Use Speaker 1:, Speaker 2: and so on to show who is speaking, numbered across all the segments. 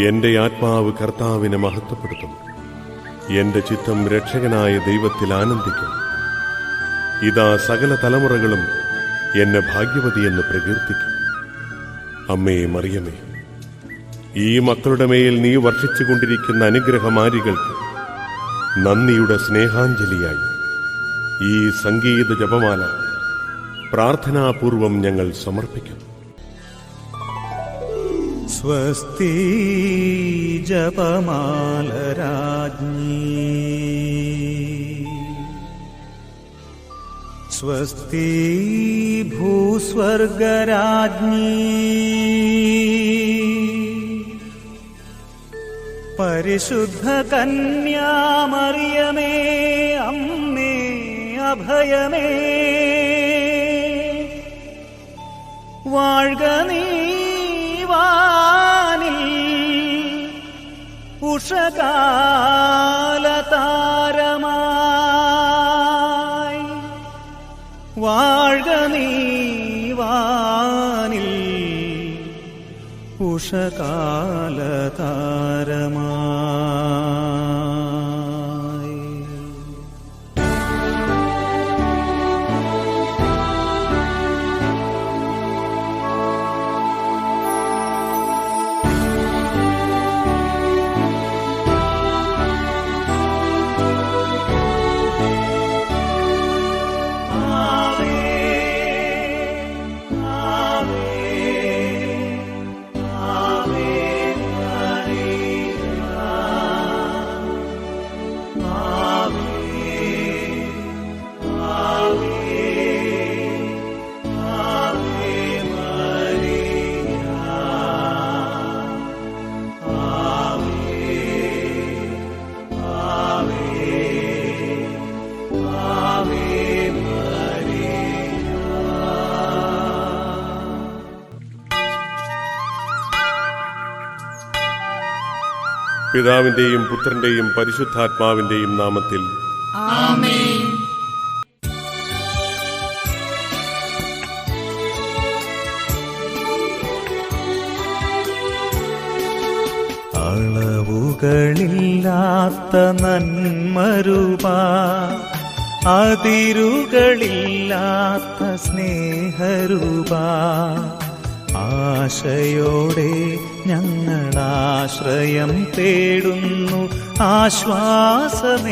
Speaker 1: എന്റെ ആത്മാവ് കർത്താവിനെ മഹത്വപ്പെടുത്തും. എന്റെ ചിത്തം രക്ഷകനായ ദൈവത്തിൽ ആനന്ദിക്കും. ഇതാ സകല തലമുറകളും എന്നെ ഭാഗ്യവതിയെന്ന് പ്രകീർത്തിക്കും. അമ്മേ മറിയമേ, ഈ മക്കളുടെ മേൽ നീ വർഷിച്ചുകൊണ്ടിരിക്കുന്ന അനുഗ്രഹമാരികൾക്ക് നന്ദിയുടെ സ്നേഹാഞ്ജലിയായി ഈ സംഗീത ജപമാല പ്രാർത്ഥനാപൂർവം ഞങ്ങൾ സമർപ്പിക്കും.
Speaker 2: സ്വസ്തി ജപമാല രാജ്ഞി, സ്വസ്തി ഭൂസ്വർഗരാജ്ഞി, പരിശുദ്ധ കന്യാമറിയമേ അമ്മേ അഭയമേ, വാഴ്ക നീ വാനിൽ ഉഷകാലതാരമായി, വാഴ്ക നീ വാനിൽ ഉഷകാലതാരമായി.
Speaker 1: പിതാവിന്റെയും പുത്രന്റെയും പരിശുദ്ധാത്മാവിന്റെയും നാമത്തിൽ
Speaker 3: ആമേൻ.
Speaker 2: അളവുകളില്ലാത്ത നന്മരൂപ, അതിരുകളില്ലാത്ത സ്നേഹരൂപ, ആശയോടെ ഞങ്ങളാശ്രയം തേടുന്നു. ആശ്വാസമേകണേ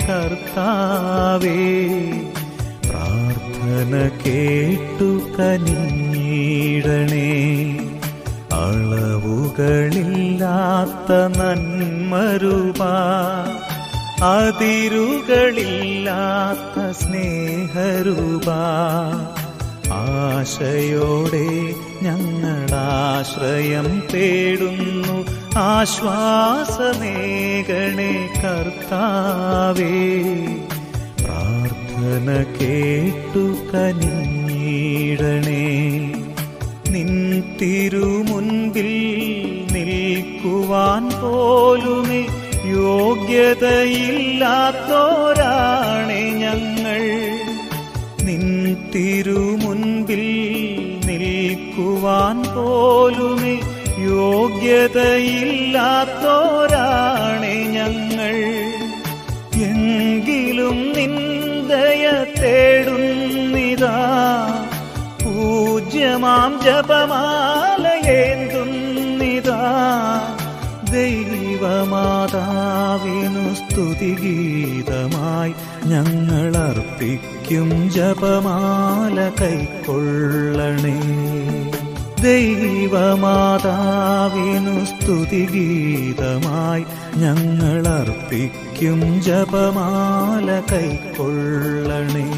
Speaker 2: കർത്താവേ, പ്രാർത്ഥന കേട്ടു കനിഞ്ഞിടണേ. അളവുകളില്ലാത്ത നന്മരൂപ, അതിരുകളില്ലാത്ത സ്നേഹരൂപ, ആശയോടെ ഞങ്ങളാശ്രയം തേടുന്നു. ആശ്വാസമേകണേ കർത്താവേ, പ്രാർത്ഥന കേട്ടു കനിഞ്ഞിടണേ. നിൻ തിരുമുൻപിൽ നിൽക്കുവാൻ പോലുമേ യോഗ്യതയില്ലാത്തോരാണേ ഞങ്ങൾ. നിൻ തിരുമുൻപിൽ നിൽക്കുവാൻ പോലുമേ യോഗ്യതയില്ലാത്തോരാണേ ഞങ്ങൾ. എങ്കിലും നിന്ദയ തേടുന്നിതാ, പൂജ്യമാം ജപമാലയേന്തുന്നിതാ. ദൈവമാതാവിനു സ്തുതിഗീതമായി ഞങ്ങളർപ്പിക്കും ജപമാല കൈക്കൊള്ളണേ. ദൈവമാതാവിനു സ്തുതിഗീതമായി ഞങ്ങളർപ്പിക്കും ജപമാല കൈക്കൊള്ളണേ.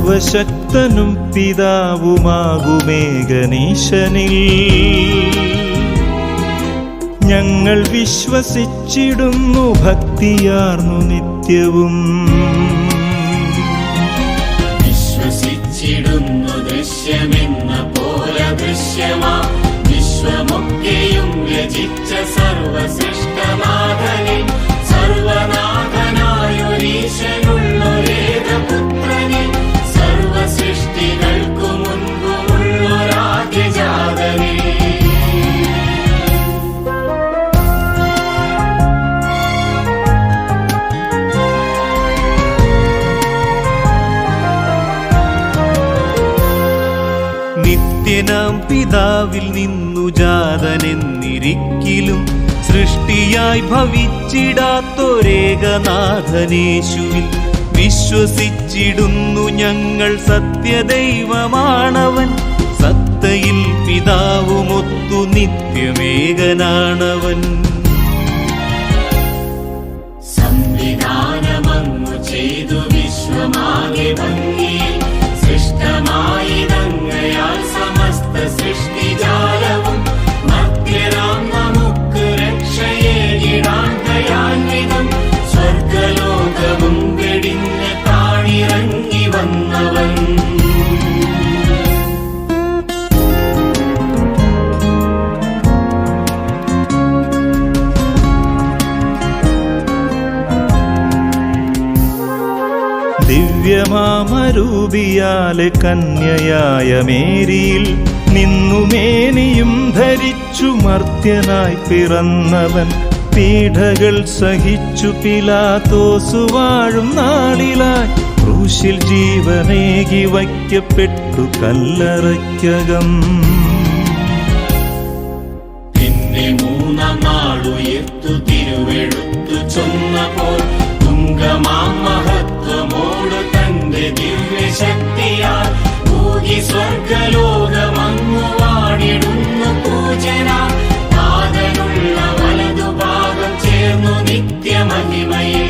Speaker 2: സർവശക്തനും പിതാവുമാകുമേകനീശനിൽ ഞങ്ങൾ വിശ്വസിച്ചിടുന്നു ഭക്തിയാർന്നു നിത്യവും.
Speaker 3: വിശ്വസിച്ചിടുന്നു ദൃശ്യമെന്ന പോലെ ദൃശ്യമാ വിശ്വമൊക്കെയും രചിച്ച സർവസൃഷ്ടനാഥനെ, സർവനാഥനായൊരീശനുള്ളൊരേകപുത്രനെ, സർവസൃഷ്ടികൾക്കു മുൻപുമുള്ളൊരാദ്യജാതനെ.
Speaker 2: നിത്യനാം പിതാവിൽ നിന്നു ജാതനെന്നിരിക്കിലും സൃഷ്ടിയായി ഭവിച്ചിടാത്തൊരേകനാഥനേശുവിൽ വിശ്വസിച്ചിടുന്നു ഞങ്ങൾ. സത്യദൈവമാണവൻ, സത്തയിൽ പിതാവുമൊത്തു നിത്യമേകനാണവൻ.
Speaker 3: സംവിധാനമങ്ങു ചെയ്തു വിശ്വമാകെ ഭംഗിയിൽ സൃഷ്ടമായിതങ്ങയാൽ സമസ്ത സൃഷ്ടിജാലവും മധ്യരാം നമുക്ക് രക്ഷയേകിടാൻ ദയാന്വിതം. സ്വർഗലോകവും വെടിഞ്ഞ് താണിറങ്ങി വന്നവൻ.
Speaker 2: ദിവ്യമാമരൂപിയാലെ കന്യയായ മേരിയിൽ നിന്നു മേനിയും ധരിച്ചു മർത്യനായി പിറന്നവൻ. പീഡകൾ സഹിച്ചു പിലാത്തോസു വാഴും നാളിലായി ക്രൂശിൽ ജീവനേകി വയ്ക്കപ്പെട്ടു കല്ലറയ്ക്കകം.
Speaker 3: പിന്നെ മൂന്നാം നാളുയർത്തു തിരുവെഴുത്തു ചൊന്നപ്പോൾ തുങ്കമാം മഹത്വമോടു തന്റെ ദിവ്യശക്തിയാൽ ഭൂകി സ്വർഗലോകമങ്ങു വാണിടുന്നു പൂജന. നാഥനുള്ള വലതുഭാഗം ചേർന്നു നിത്യമഹിമയേ.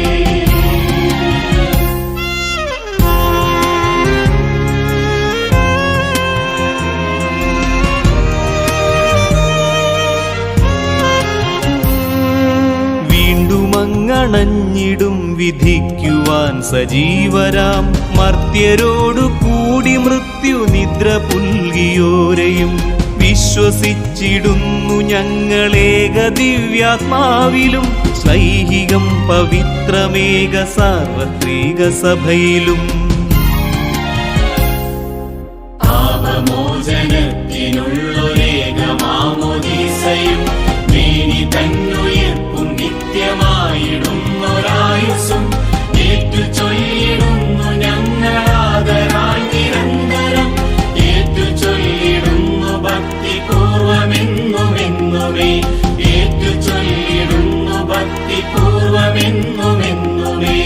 Speaker 2: വീണ്ടുമങ്ങണഞ്ഞിടും വിധിക്കുവാൻ സജീവരാം മർത്യരോടു കൂടി മൃത്യുനിദ്ര പുൽകിയോരെയും വിശ്വസിച്ചിടുന്നു ഞങ്ങളേക ദിവ്യാത്മാവിലും ശ്ലൈഹികം പവിത്രമേക സാർവത്രിക സഭയിലും.
Speaker 3: പാപമോചനത്തിനുള്ളൊരേകമാമോദീസയും മേനി തന്നുയർപ്പും നിത്യമായിടുന്നൊരായുസ്സും ഏറ്റു ചൊല്ലിടുന്നു ഞങ്ങളാദരാൽ നിരന്തരം. ഏറ്റു ചൊല്ലിടുന്നു ഭക്തിപൂർവമെന്നുമെന്നുമേ. ഏറ്റു ചൊല്ലിടുന്നു ഭക്തിപൂർവമെന്നുമെന്നുമേ.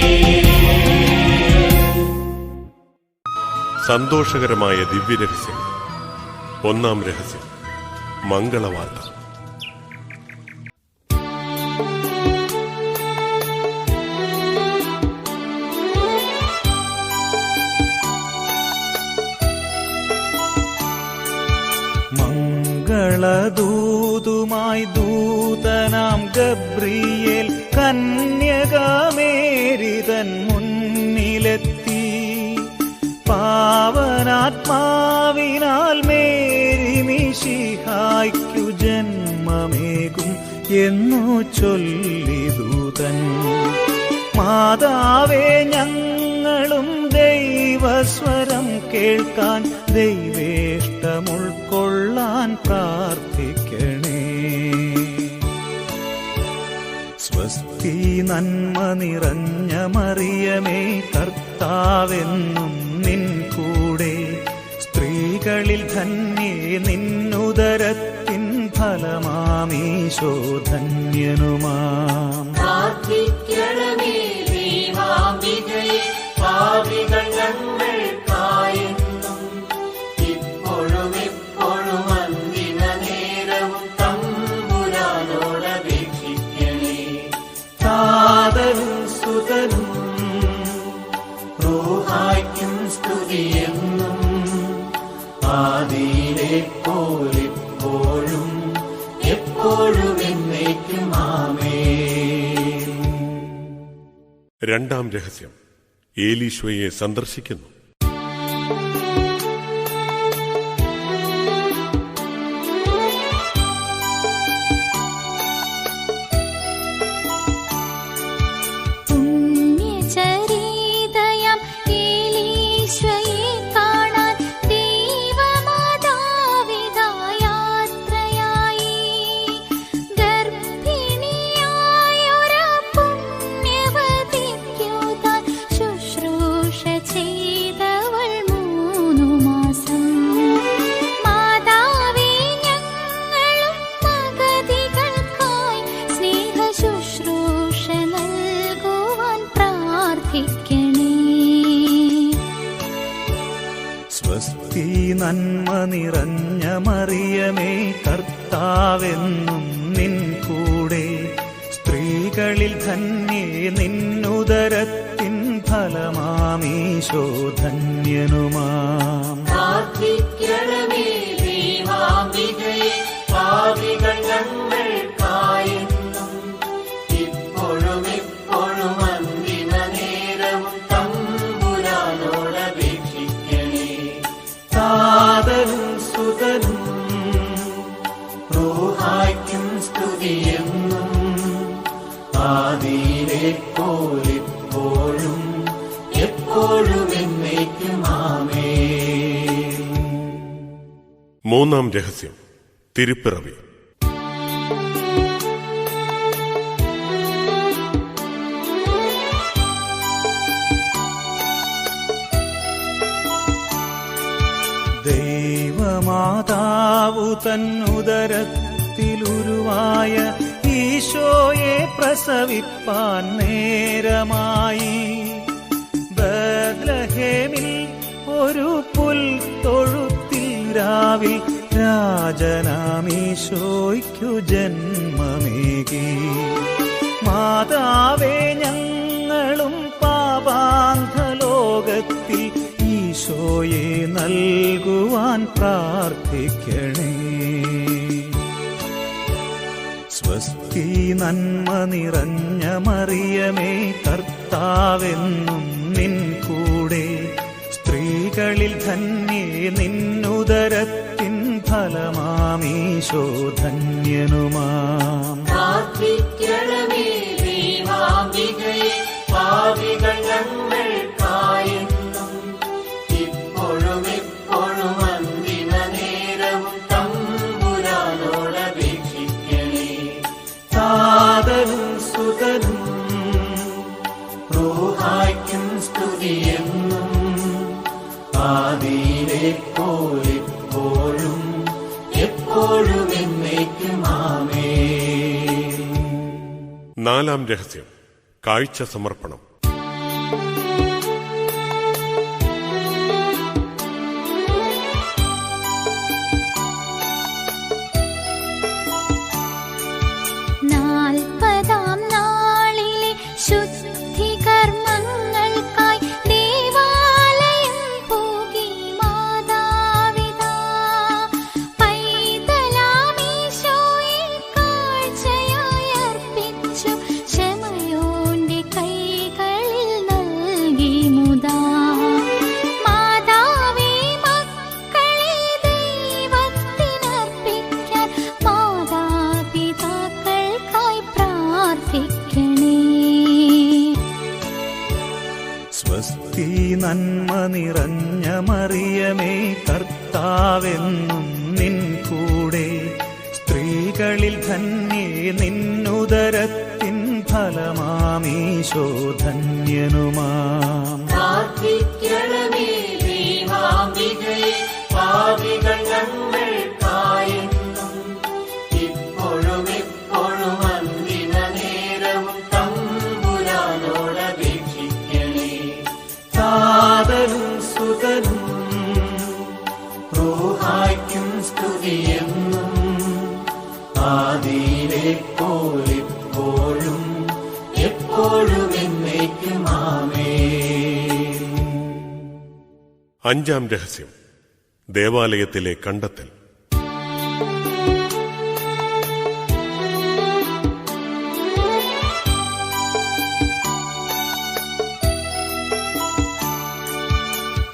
Speaker 1: സന്തോഷകരമായ ദിവ്യരഹസ്യം. ഒന്നാം രഹസ്യം, മംഗളവാർത്ത.
Speaker 2: മംഗളദൂതുമായി ദൂതനാം ഗബ്രിയേൽ കന്യകാമേരിതൻ മുന്നിലെത്തി. പാവനാത്മാവിനാൽ മേരി മിശിഹായ്ക്കു ജന്മമേകും എന്നു ചൊല്ലി ദൂതൻ. മാതാവേ, ഞങ്ങളും ദൈവസ്വരം കേൾക്കാൻ ദൈവേഷ്ടമുൾക്കൊള്ളാൻ പ്രാർത്ഥിക്കണേ. സ്വസ്തി, നന്മ നിറഞ്ഞ മറിയമേ, കർത്താവെന്നും നിൻ കൂടെ. സ്ത്രീകളിൽ ധന്യേ നിന്നുദരത്തിൻ ഫലമാമീശോ ധന്യനുമാം.
Speaker 3: പ്രാർത്ഥിക്കണമേ ദൈവാംബികയേ, പാപികൾ ഞങ്ങൾക്കായെന്നും ഇപ്പോഴും എപ്പോഴും അന്തിമ നേരവും തമ്പുരാനോടപേക്ഷിക്കണേ. താതനും സുതനും റൂഹായ്ക്കും സ്തുതി. സ്തുതിയെന്നും ആദിയിലെ പോലിപ്പോഴും എപ്പോഴും എന്നേക്കും ആമേൻ.
Speaker 1: രണ്ടാം രഹസ്യം ഏലീശോയെ സന്ദർശിക്കുന്നു.
Speaker 2: സ്വസ്തി നന്മ നിറഞ്ഞ മറിയമേ കർത്താവെന്നും നിൻ കൂടെ സ്ത്രീകളിൽ ധന്യേ നിന്നുദരത്തിൻ ഫലമാമീശോ ധന്യനുമാം.
Speaker 3: പ്രാർത്ഥിക്കണമേ ദൈവാംബികയെ പാപികൾ ഞങ്ങൾക്കായെന്നും ഇപ്പോഴും എപ്പോഴും അന്തിമ നേരവും തമ്പുരാനോടപേക്ഷിക്കണേ.
Speaker 2: താതനും സുതനും
Speaker 3: റൂഹായ്ക്കും സ്തുതിയെന്നും ആദിയിലെ പോലിപ്പോഴും എപ്പോഴും എന്നേക്കും ആമേൻ.
Speaker 1: മൂന്നാം രഹസ്യം തിരുപ്പിറവി.
Speaker 2: ദൈവമാതാവു തന്നുദരത്തിലുരുവായ ഈശോയെ പ്രസവിപ്പാൻ നേരമായി ബത്ലഹേമിൽ ഒരു പുൽത്തൊഴുത്തിൽ രാവിൽ രാജനാമീശോയ്ക്കു ജന്മമേകി. മാതാവേ ഞങ്ങളും പാപാന്ധലോകത്തിൽ ഈശോയെ നൽകുവാൻ പ്രാർത്ഥിക്കണേ. സ്വസ്തി നന്മ നിറഞ്ഞ മറിയമേ കർത്താവെന്നും നിൻ കൂടെ സ്ത്രീകളിൽ ധന്യേ നിന്നുദരത്തിൻ ഫലമാമീശോ ധന്യനുമാം.
Speaker 3: പ്രാർത്ഥിക്കണമേ ദൈവാംബികയെ പാപികൾ ഞങ്ങൾക്കായെന്നും ഇപ്പോഴും എപ്പോഴും അന്തിമ നേരവും തമ്പുരാനോടപേക്ഷിക്കണേ.
Speaker 2: താതനും സുതനും
Speaker 3: റൂഹായ്ക്കും സ്തുതിയെന്നും ആദിയിലെ പോലിപ്പോഴും എപ്പോഴും എന്നേക്കും ആമേൻ.
Speaker 1: നാലാം രഹസ്യം കാഴ്ച സമർപ്പണം.
Speaker 2: സ്വസ്തി നന്മ നിറഞ്ഞ മറിയമേ കർത്താവെന്നും നിൻ കൂടെ സ്ത്രീകളിൽ ധന്യേ നിന്നുദരത്തിൻ ഫലമാമീശോ ധന്യനുമാം.
Speaker 3: പ്രാർത്ഥിക്കണമേ ദൈവാംബികയെ പാപികൾ ഞങ്ങൾക്കായെന്നും ഇപ്പോഴും എപ്പോഴും അന്തിമ നേരവും തമ്പുരാനോടപേക്ഷിക്കണേ.
Speaker 2: താതനും സുതനും
Speaker 3: റൂഹായ്ക്കും സ്തുതിയെന്നും ആദിയിലെ പോലിപ്പോഴും എപ്പോഴും എന്നേക്കും ആമേൻ.
Speaker 1: അഞ്ചാം രഹസ്യം ദേവാലയത്തിലെ കണ്ടെത്തൽ.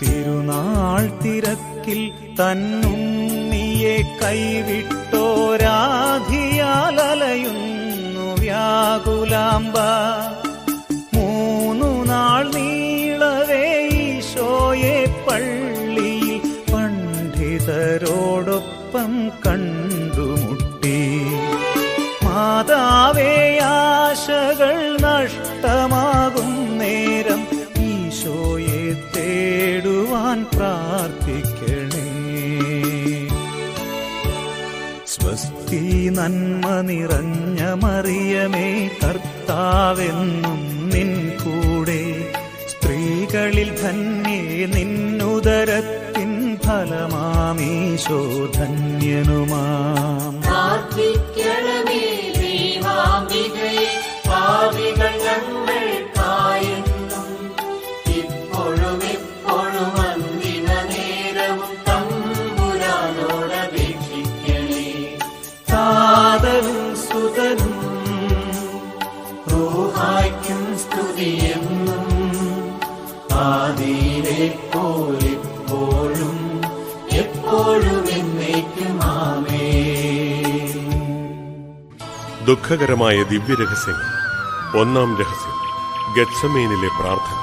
Speaker 2: തിരുനാൾ തിരക്കിൽ തന്നുണ്ണിയെ കൈവിട്ടോരാധിയാലയുന്നു വ്യാകുലാംബ. 3 നാൾ നീളവേ ഈശോയെ പള്ളിയിൽ പണ്ഡിതരോടൊപ്പം കണ്ടുമുട്ടി. മാതാവേ, ആശകൾ നഷ്ടമാകും നേരം ഈശോയെ തേടുവാൻ പ്രാർത്ഥിക്കണേ. സ്വസ്തി നന്മ നിറഞ്ഞ മറിയമേ, കർത്താവെന്നും നിൻ കൂടെ. സ്ത്രീകളിൽ ധന്യേ നിന്നുദരത്തിൻ ഫലമാമീശോ ധന്യനുമാം.
Speaker 3: പ്രാർത്ഥിക്കണമേ ദൈവാംബികയെ, പാപികൾ ഞങ്ങൾക്കായെന്നും ഇപ്പോഴും എപ്പോഴും അന്തിമ നേരവും തമ്പുരാനോടപേക്ഷിക്കണേ.
Speaker 2: താതനും സുതനും
Speaker 3: റൂഹായ്ക്കും സ്തുതിയെന്നും ആദിയിലെ പോലെപ്പോഴും എപ്പോഴും എന്നേക്കും ആമേൻ.
Speaker 1: ദുഃഖകരമായ ദിവ്യരഹസ്യങ്ങൾ. 1-ാം രഹസ്യം ഗത്സമേനിലെ പ്രാർത്ഥന.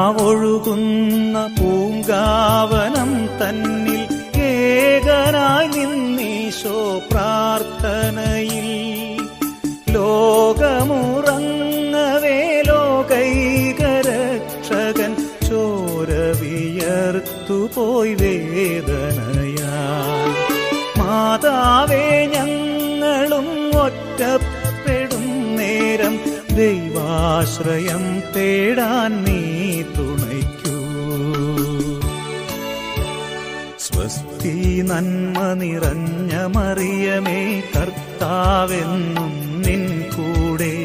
Speaker 2: പൂനിലാവൊഴുകുന്ന പൂങ്കാവനം തന്നിൽ ഏകനായി നിന്നീശോ പ്രാർത്ഥനയിൽ. ലോകമുറങ്ങവേ ലോകൈകരക്ഷകൻ ചോര വിയർത്തുപോയി വേദനയാൽ. മാതാവേ, ഞങ്ങളും ഒറ്റപ്പെടും നേരം ദൈവാശ്രയം തേടാൻ നീ തുണയ്ക്കൂ. സ്വസ്തി നന്മ നിറഞ്ഞ മറിയമേ, കർത്താവെന്നും നിൻ കൂടെ.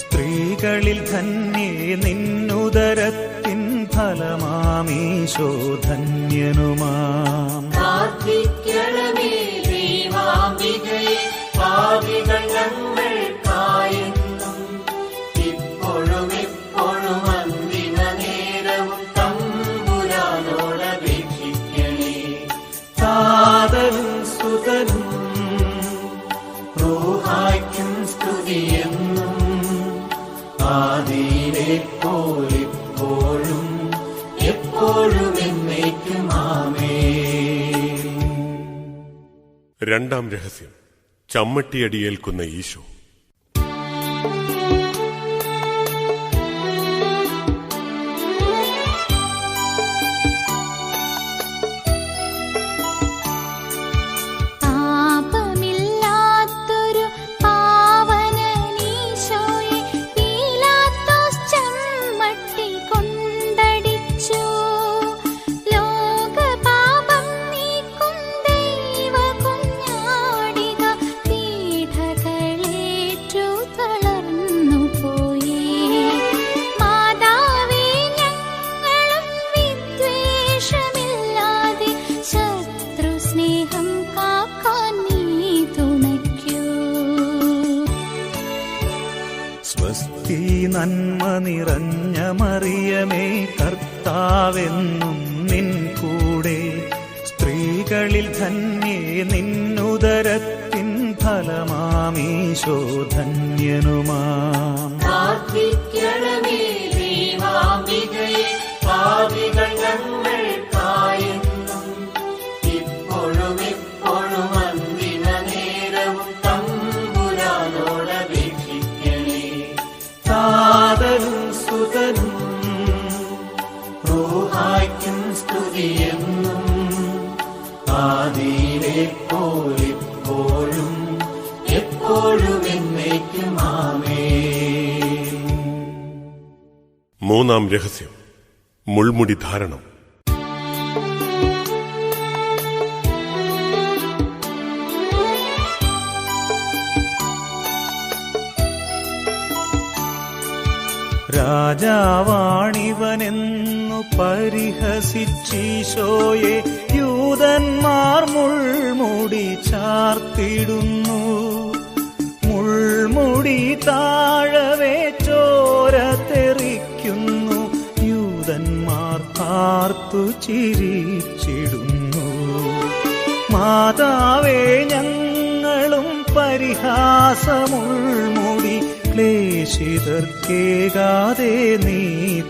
Speaker 2: സ്ത്രീകളിൽ ധന്യേ നിന്നുദരത്തിൻ ഫലമാമീശോ ധന്യനുമാം.
Speaker 3: പ്രാർത്ഥിക്കണമേ ദൈവാംബികയെ, പാപികൾ ഞങ്ങൾക്കായെന്നും ഇപ്പോഴും എപ്പോഴും അന്തിമ നേരവും തമ്പുരാനോടപേക്ഷിക്കണേ.
Speaker 2: താതനും സുതനും
Speaker 3: റൂഹായ്ക്കും സ്തുതിയെന്നും ആദിയിലെ പോലെപ്പോഴും എപ്പോഴും എന്നേക്കും ആമേൻ.
Speaker 1: 2-ാം രഹസ്യം ചമ്മട്ടിയടിയേൽക്കുന്ന ഈശോ.
Speaker 4: പാപമില്ലാത്തൊരു പാവനനീശോയെ പീലാത്തോസ് ചമ്മട്ടി കൊണ്ടടിച്ചു. ലോകപാപം നീക്കും ദൈവകുഞ്ഞാടിക പീഡകളേറ്റു തളർന്നുപോയി. മാതാവേ, ഞങ്ങളും വിദ്വേഷമില്ലാതെ ശത്രുസ്നേഹം കാക്കാൻ നീ തുണയ്ക്കൂ.
Speaker 2: സ്വസ്തി നന്മ നിറഞ്ഞ മറിയമേ, കർത്താവെന്നും നിൻ കൂടെ. സ്ത്രീകളിൽ ധന്യേ നിന്നുദരത്തിൻ ഫലമാമീശോ ധന്യനുമാം.
Speaker 3: പ്രാർത്ഥിക്കണമേ ദൈവാംബികയെ, പാപികൾ ഞങ്ങൾക്കായെന്നും ഇപ്പോഴും എപ്പോഴും അന്തിമ നേരവും തമ്പുരാനോടപേക്ഷിക്കണേ.
Speaker 2: താതനും സുതനും
Speaker 3: റൂഹായ്ക്കും സ്തുതിയെന്നും ആദിയിലെ പോലെപ്പോഴും എപ്പോഴും എന്നേക്കും ആമേൻ.
Speaker 1: 3-ാം രഹസ്യം മുൾമുടി ധാരണം.
Speaker 2: രാജാവാണിവനെന്നു പരിഹസിച്ചീശോയെ യൂതന്മാർ മുൾമുടി ചാർത്തിടുന്നു. മുൾമുടി താഴവേ ചോര തെറിക്കുന്നു. യൂതന്മാർ പാർത്തു ചിരിച്ചിടുന്നു. മാതാവേ ഞങ്ങളും പരിഹാസമുൾമുടി ക്ലേശിതർക്കേകാതെ നീ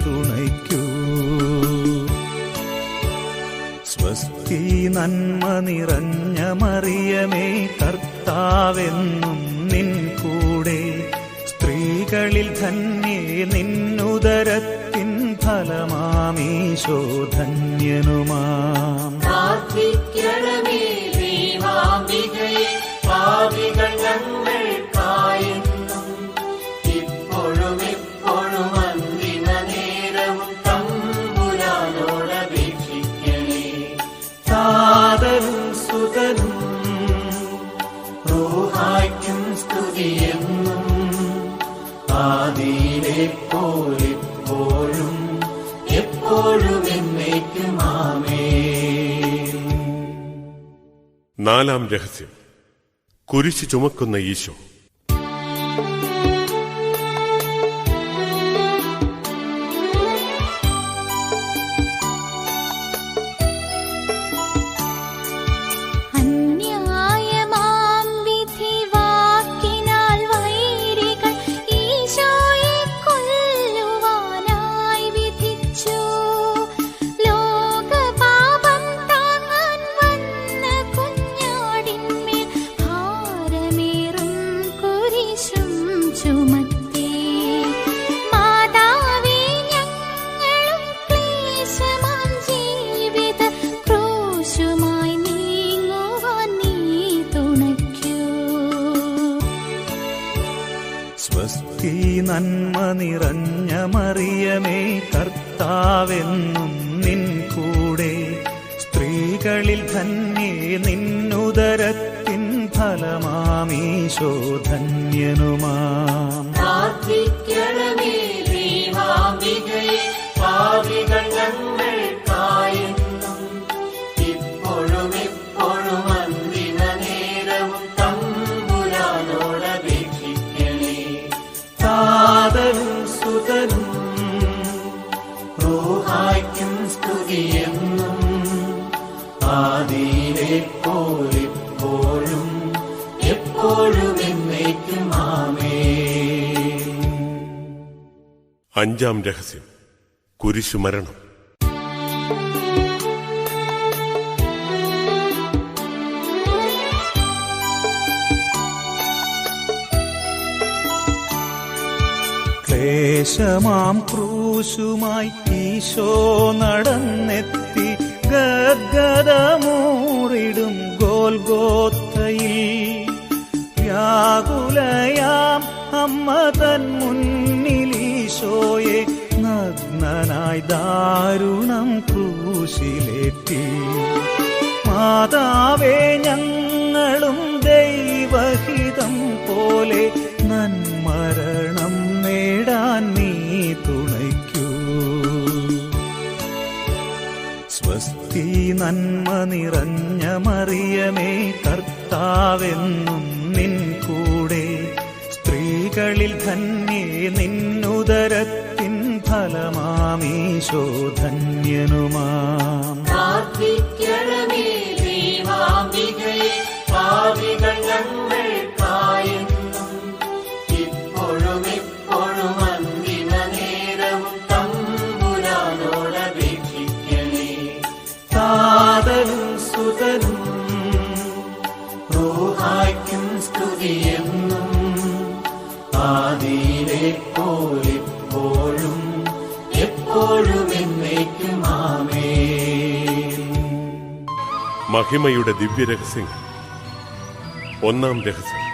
Speaker 2: തുണയ്ക്കൂ. സ്വസ്തി നന്മ നിറഞ്ഞ മറിയമേ കർത്താവെന്നും നിൻ കൂടെ. സ്ത്രീകളിൽ ധന്യേ നിന്നുദരത്തിൻ ഫലമാമീശോ ധന്യനുമാം.
Speaker 3: പ്രാർത്ഥിക്കണമേ ദൈവാംബികയെ, പാപികൾ ഞങ്ങൾക്കായെന്നും ഇപ്പോഴും എപ്പോഴും അന്തിമ നേരവും തമ്പുരാനോടപേക്ഷിക്കണേ.
Speaker 2: താതനും സുതനും
Speaker 3: റൂഹായ്ക്കും സ്തുതിയെന്നും ആദിയിലെ പോലെപ്പോഴും എപ്പോഴും എന്നേക്കും ആമേൻ.
Speaker 1: നാലാം രഹസ്യം. കുരിശ് ചുമക്കുന്ന ഈശോ.
Speaker 4: അന്യായമാം വിധി വാക്കിനാൽ വൈരികൾ ഈശോയെ കൊല്ലുവാനായി വിധിച്ചു. ലോകപാപം താങ്ങാൻ വന്ന കുഞ്ഞാടിന്മേൽ ഭാരമേറും കുരിശും ചുമത്തി. മാതാവേ ഞങ്ങളും ക്ലേശമാം ജീവിത ക്രൂശുമായി നീങ്ങുവാൻ നീ തുണയ്ക്കൂ.
Speaker 2: സ്വസ്തി നന്മ നിറഞ്ഞ മറിയമേ കർത്താവെന്നും നിൻ കൂടെ. സ്ത്രീകളിൽ ധന്യേ നിന്നുദരത്തിൻ ഫലമാമീശോ ധന്യനുമാം.
Speaker 3: പ്രാർത്ഥിക്കണമേ ദൈവാംബികയെ, പാപികൾ ഞങ്ങൾക്കായെന്നും ഇപ്പോഴും എപ്പോഴും അന്തിമ നേരവും തമ്പുരാനോടപേക്ഷിക്കണേ.
Speaker 2: താതനും സുതനും
Speaker 3: റൂഹായ്ക്കും സ്തുതിയെന്നും ആദിയിലെ പോലെപ്പോഴും എപ്പോഴും എന്നേക്കും ആമേൻ.
Speaker 1: അഞ്ചാം രഹസ്യം. കുരിശുമരണം.
Speaker 2: ക്ലേശമാം ക്രൂശുമായി ഈശോ നടന്നെത്തി. ഗദ്ഗദമൂറിടും ഗോൽഗോത്തയിൽ വ്യാകുലയാം അമ്മ തൻ മുന്നിൽ ഈശോയെ നഗ്നനായി ദാരുണം ക്രൂശിലേറ്റി. മാതാവേ ഞങ്ങളും ദൈവഹിതം പോലെ നന്മരണം നേടാൻ നീ തുണയ്ക്കൂ. സ്വസ്തി നന്മ നിറഞ്ഞ മറിയമേ കർത്താവെന്നും നിൻ കൂടെ. സ്ത്രീകളിൽ ധന്യേ നിന്നുദരത്തിൻ ഫലമാമീശോ ധന്യനുമാം.
Speaker 3: പ്രാർത്ഥിക്കണമേ ദൈവാംബികയെ, പാപികൾ ഞങ്ങൾക്കായെന്നും ഇപ്പോഴും എപ്പോഴും അന്തിമ നേരവും തമ്പുരാനോടപേക്ഷിക്കണേ.
Speaker 2: താതനും സുതനും
Speaker 3: റൂഹായ്ക്കും സ്തുതിയെന്നും ആദിയിലെ പോലെപ്പോഴും എപ്പോഴും എന്നേക്കും ആമേൻ.
Speaker 1: മഹിമയുടെ ദിവ്യരഹസ്യങ്ങൾ. ഒന്നാം രഹസ്യം.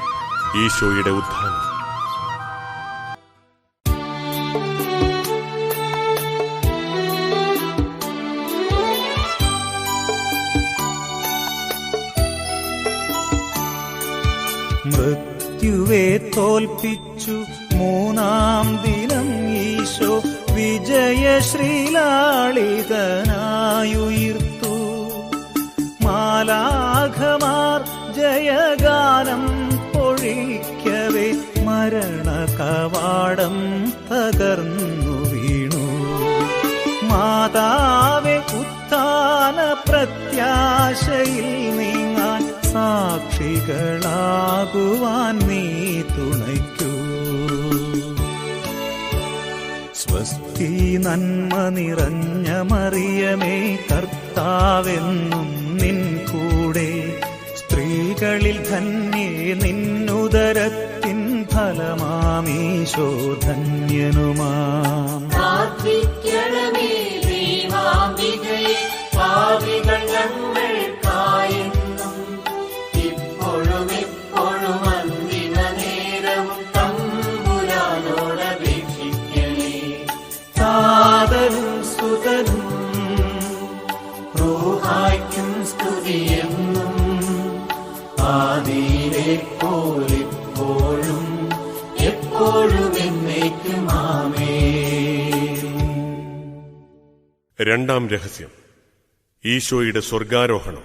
Speaker 1: ഈശോയുടെ ഉത്ഥാനം.
Speaker 2: മൃത്യുവെ തോൽപ്പിച്ചു മൂന്നാം ദിനം ഈശോ വിജയശ്രീലാളിതനായുയർത്തു. മാലാഖമാർ ജയഗാനം പൊഴിക്കവേ മരണകവാടം തകർന്നു വീണു. മാതാവേ, ഉത്ഥാന പ്രത്യാശയിൽ നീങ്ങാൻ സാക്ഷികളാകുവാൻ നീ തുണയ്ക്കൂ. സ്വസ്തി നന്മ നിറഞ്ഞ മറിയമേ, കർത്താവെന്നും നിൻ കൂടെ. സ്ത്രീകളിൽ ധന്യേ നിന്നുദരത്തിൻ ഫലമാമീശോ ധന്യനുമാം.
Speaker 3: പ്രാർത്ഥിക്കണമേ ദൈവാംബികയെ, പാപികൾ ഞങ്ങൾക്കായെന്നും ഇപ്പോഴും എപ്പോഴും അന്തിമ നേരവും തമ്പുരാനോടപേക്ഷിക്കണേ.
Speaker 2: താതനും സുതനും
Speaker 3: റൂഹായ്ക്കും സ്തുതിയെന്നും ആദിയിലെ പോലിപ്പോഴും എപ്പോഴും എന്നേക്കും ആമേൻ.
Speaker 1: രണ്ടാം രഹസ്യം, ഈശോയുടെ സ്വർഗാരോഹണം.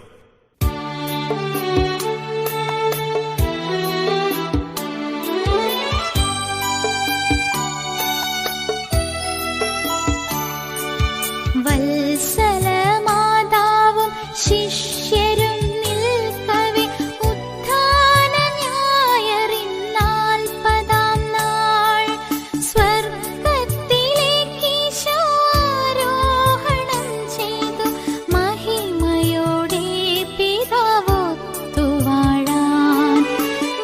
Speaker 4: വത്സലമാതാവും ശിഷ്യരും നിൽക്കവേ ഉത്ഥാന ഞായറിൻ 40-ാം നാൾ സ്വർഗ്ഗത്തിലേക്ക് ഈശോ ആരോഹണം ചെയ്തു. മഹിമയോടെ പിതാവൊത്തു വാഴാൻ.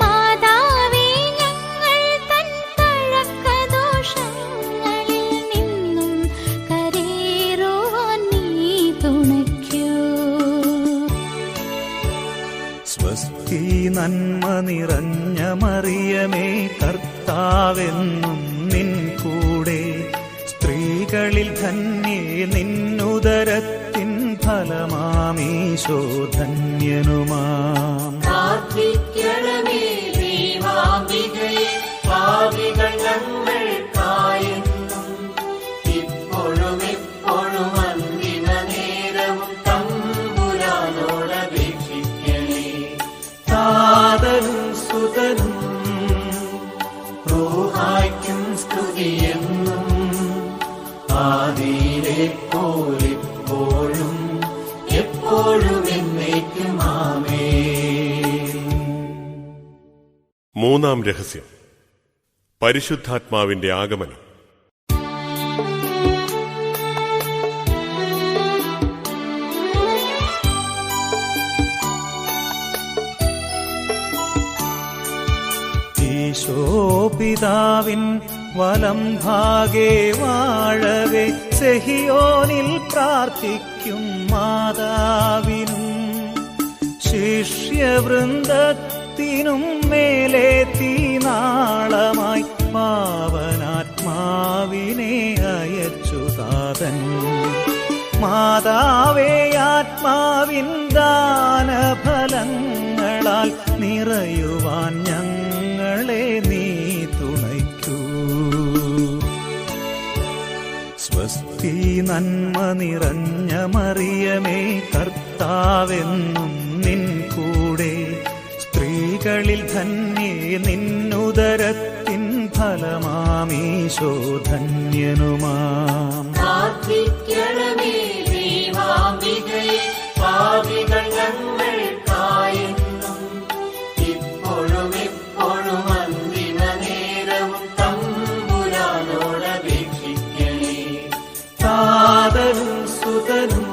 Speaker 4: മാതാവേ, ഞങ്ങൾ തൻ പഴക്കദോഷങ്ങളിൽ നിന്നും കരേറുവാൻ നീ തുണയ്ക്കൂ.
Speaker 2: സ്വസ്തി നന്മ നിറഞ്ഞ മറിയമേ, കർത്താവെന്നും നിൻ കൂടെ. സ്ത്രീകളിൽ ധന്യേ നിന്നുദരത്തിൻ ഫലമാമീശോ ധന്യനുമാം.
Speaker 3: പ്രാർത്ഥിക്കണമേ ദൈവാംബികയെ, പാപികൾ ഞങ്ങൾക്കായെന്നും ഇപ്പോഴും എപ്പോഴും അന്തിമ നേരവും തമ്പുരാനോടപേക്ഷിക്കണേ.
Speaker 2: താതനും സുതനും
Speaker 3: റൂഹായ്ക്കും സ്തുതിയെന്നും ആദിയിലെ പോലിപ്പോഴും എപ്പോഴും എന്നേക്കും ആമേൻ.
Speaker 1: മൂന്നാം രഹസ്യം, പരിശുദ്ധാത്മാവിന്റെ ആഗമനം.
Speaker 2: ഈശോ പിതാവിൻ വലം ഭാഗേ വാഴവേ, സെഹിയോനിൽ പ്രാർത്ഥിക്കും മാതാവിനും ശിഷ്യവൃന്ദത്തിനും മേലെ തീനാളമായി പാവനാത്മാവിനെ അയച്ചു താതൻ. മാതാവേ, ആത്മാവിൻ ദാനഫലങ്ങളാൽ നിറയുവാൻ ഞങ്ങളെ നീ തുണയ്ക്കൂ. സ്വസ്തി നന്മ നിറഞ്ഞ മറിയമേ, കർത്താവെന്നും നിൻ കൂടെ. സ്ത്രീകളിൽ ധന്യേ നിന്നുദരത്തിൻ ഫലമാമീശോ ധന്യനുമാം.
Speaker 3: പ്രാർത്ഥിക്കണമേ ദൈവാംബികയെ, പാപികൾ ഞങ്ങൾക്കായെന്നും ഇപ്പോഴും എപ്പോഴും അന്തിമ നേരവും തമ്പുരാനോടപേക്ഷിക്കണേ.
Speaker 2: താതനും സുതനും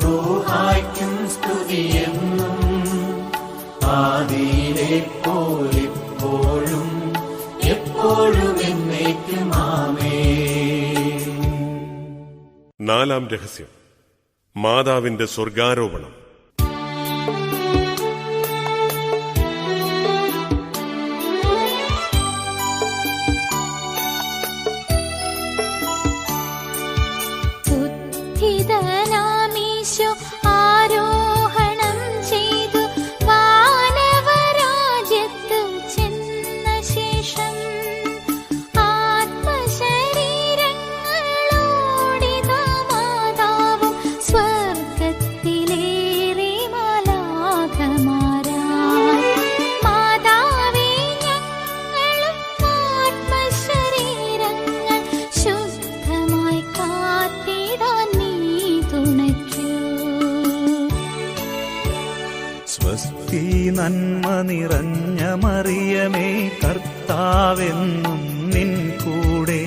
Speaker 3: റൂഹായ്ക്കും സ്തുതിയെന്നും ആദിയിലെ പോലിപ്പോഴും എപ്പോഴും എന്നേക്കും ആമേൻ.
Speaker 1: നാലാം രഹസ്യം, മാതാവിന്റെ സ്വർഗാരോപണം.
Speaker 4: ഉത്ഥിതനാമീശോ ആരോഹണം ചെയ്തു വാനവരാജ്യത്തു ചെന്ന ശേഷം
Speaker 2: നന്മ നിറഞ്ഞ മറിയമേ കർത്താവെന്നും നിൻ കൂടെ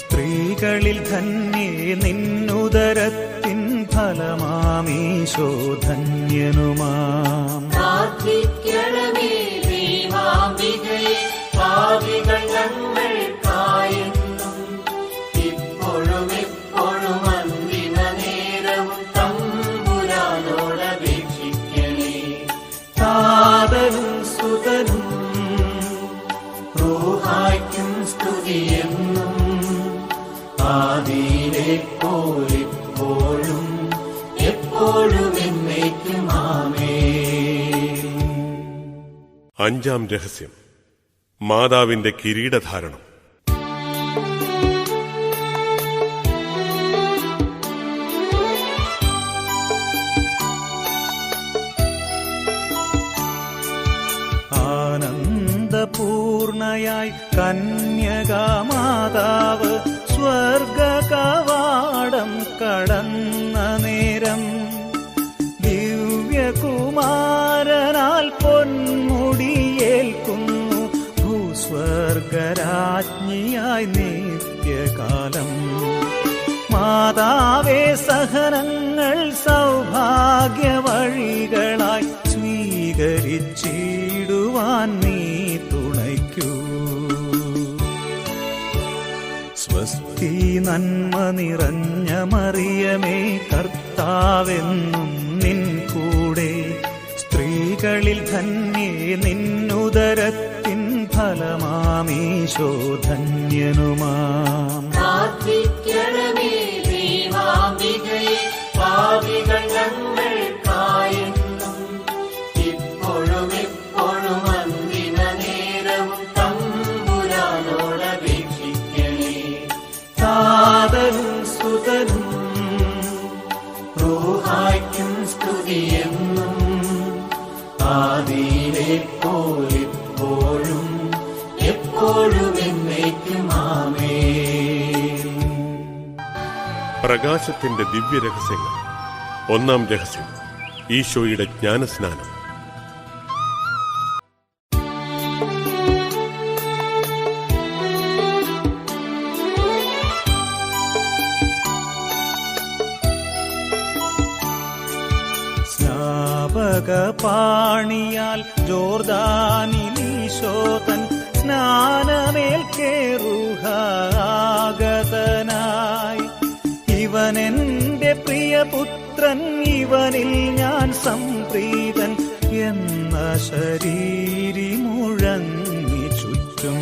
Speaker 2: സ്ത്രീകളിൽ ധന്യേ നിന്നുദരത്തിൻ ഫലമാമീശോ ധന്യനുമാം.
Speaker 3: പ്രാർത്ഥിക്കണമേ ദൈവാംബികയെ, പാപികൾ ഞങ്ങൾക്കായെന്നും ഇപ്പോഴും എപ്പോഴും അന്തിമ നേരവും തമ്പുരാനോടപേക്ഷിക്കണേ.
Speaker 2: താതനും സുതനും
Speaker 3: റൂഹായ്ക്കും സ്തുതിയെന്നും ആദിയിലെ പോലിപ്പോഴും എപ്പോഴും എന്നേക്കും ആമേൻ.
Speaker 1: അഞ്ചാം രഹസ്യം, മാതാവിന്റെ കിരീടധാരണം.
Speaker 2: ആനന്ദപൂർണയായി കന്യകാമാതാവ് സ്വർഗകവാടം കടന്ന നേരം ദിവ്യകുമാരനാൽ പൊന്മുടിയേൽക്കുന്നു ഭൂസ്വർഗരാജ്ഞിയായി നിത്യകാലം. മാതാവേ സഹനങ്ങൾ സൗഭാഗ്യവഴികളായി സ്വീകരിച്ചിടുവാൻ നീ തുണയ്ക്കൂ. സ്വസ്തി നന്മ നിറഞ്ഞ മറിയമേ കർത്താവെന്നും നിൻ കൂടെ സ്ത്രീകളിൽ ധന്യേ നിന്നുദരത്തിൻ ഫലമാമീശോ ധന്യനുമാം.
Speaker 3: പ്രാർത്ഥിക്കണമേ ദൈവാംബികയെ, പാപികൾ ഞങ്ങൾക്കായെന്നും ഇപ്പോഴും എപ്പോഴും അന്തിമ നേരവും തമ്പുരാനോടപേക്ഷിക്കണേ.
Speaker 2: താതനും സുതനും
Speaker 3: റൂഹായ്ക്കും സ്തുതിയെന്നും ആദിയിലെ പോലിപ്പോഴും എപ്പോഴും എന്നേക്കും ആമേൻ.
Speaker 1: പ്രകാശത്തിന്റെ ദിവ്യരഹസ്യങ്ങൾ. ഒന്നാം രഹസ്യം, ഈശോയുടെ ജ്ഞാനസ്നാനം.
Speaker 2: സ്നാപകപാണിയാൽ ജോർദാനിലീശോതൻ സ്നാനമേൽക്കേറുഹാഗതനായി. ഇവനെന്റെ പ്രിയപുത്രൻ, ഇവനിൽ ഞാൻ സംപ്രീതൻ എന്ന ശരീരി മുഴങ്ങി ചുറ്റും.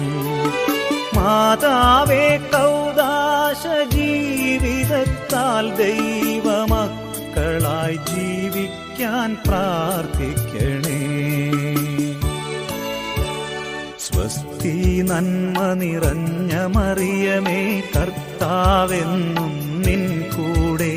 Speaker 2: മാതാവേ കൗദാശ ജീവിതത്താൽ ദൈവമക്കളായി ജീവിക്കാൻ പ്രാർത്ഥിക്കണേ. സ്വസ്തി നന്മ നിറഞ്ഞ മറിയമേ കർത്താവെന്നും നിൻ കൂടെ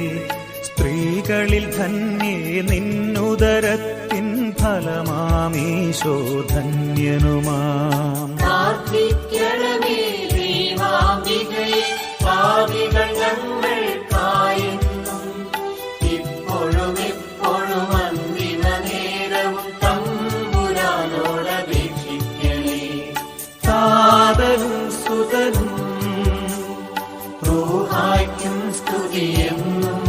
Speaker 2: സ്ത്രീകളിൽ ധന്യേ നിന്നുദരത്തിൻ ഫലമാമീശോ ധന്യനുമാം.
Speaker 3: പ്രാർത്ഥിക്കണമേ ദൈവാംബികയെ, പാപികൾ ഞങ്ങൾക്കായെന്നും ഇപ്പോഴും എപ്പോഴും അന്തിമ നേരവും തമ്പുരാനോടപേക്ഷിക്കണേ.
Speaker 2: താതനും സുതനും
Speaker 3: റൂഹായ്ക്കും സ്തുതിയെന്നും